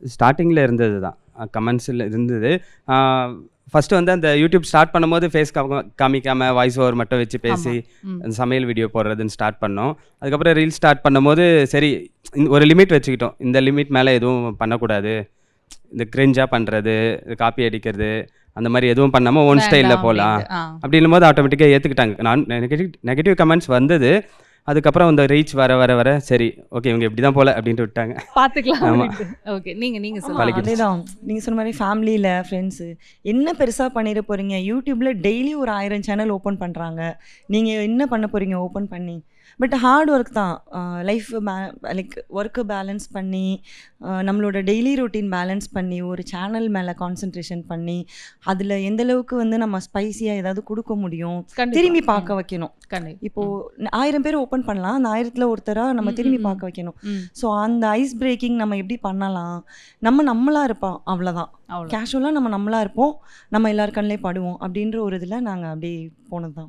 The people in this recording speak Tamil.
ஸ்டார்டிங்கில் இருந்தது தான், கமெண்ட்ஸில் இருந்தது. ஃபஸ்ட்டு வந்து அந்த யூடியூப் ஸ்டார்ட் பண்ணும்போது ஃபேஸ் காமிக்காமல் வாய்ஸ் ஓவர் மட்டும் வச்சு பேசி அந்த சமையல் வீடியோ போடுறதுன்னு ஸ்டார்ட் பண்ணோம். அதுக்கப்புறம் ரீல் ஸ்டார்ட் பண்ணும்போது சரி ஒரு லிமிட் வச்சுக்கிட்டோம். இந்த லிமிட் மேலே எதுவும் பண்ணக்கூடாது, இந்த கிரிஞ்சாக பண்ணுறது, காப்பி அடிக்கிறது, அந்த மாதிரி எதுவும் பண்ணாமல் ஓன் ஸ்டைலில் போகலாம் அப்படின்னும் போது ஆட்டோமேட்டிக்காக ஏற்றுக்கிட்டாங்க. நான் நெகட்டிவ் கமெண்ட்ஸ் வந்தது. அதுக்கப்புறம் அந்த ரீச் வர வர வர சரி ஓகே இவங்க இப்படி தான் போல அப்படின்ட்டு விட்டாங்க. பார்த்துக்கலாம். ஓகே, நீங்கள் சொல்லுங்கள். அதேதான் நீங்கள் சொன்ன மாதிரி ஃபேமிலியில் ஃப்ரெண்ட்ஸு என்ன பெருசாக பண்ணிட போகிறீங்க? யூடியூப்பில் டெய்லி ஒரு 1000 சேனல் ஓப்பன் பண்ணுறாங்க. நீங்கள் என்ன பண்ண போகிறீங்க ஓப்பன் பண்ணி? பட் ஹார்ட் ஒர்க் தான். லைஃப் லைக் ஒர்க்கு பேலன்ஸ் பண்ணி நம்மளோட டெய்லி ரொட்டீன் பேலன்ஸ் பண்ணி ஒரு சேனல் மேலே கான்சென்ட்ரேஷன் பண்ணி அதில் எந்தளவுக்கு வந்து நம்ம ஸ்பைசியாக ஏதாவது கொடுக்க முடியும், திரும்பி பார்க்க வைக்கணும். இப்போது 1000 பேர் ஓப்பன் பண்ணலாம், அந்த 1000ல் ஒருத்தராக நம்ம திரும்பி பார்க்க வைக்கணும். ஸோ அந்த ஐஸ் பிரேக்கிங் நம்ம எப்படி பண்ணலாம்? நம்மளாக இருப்போம், அவ்வளோதான். கேஷுவலாக நம்மளாக இருப்போம், நம்ம எல்லார் கண்ணிலே படுவோம் அப்படின்ற ஒரு இதில் நாங்கள் அப்படியே போனது தான்.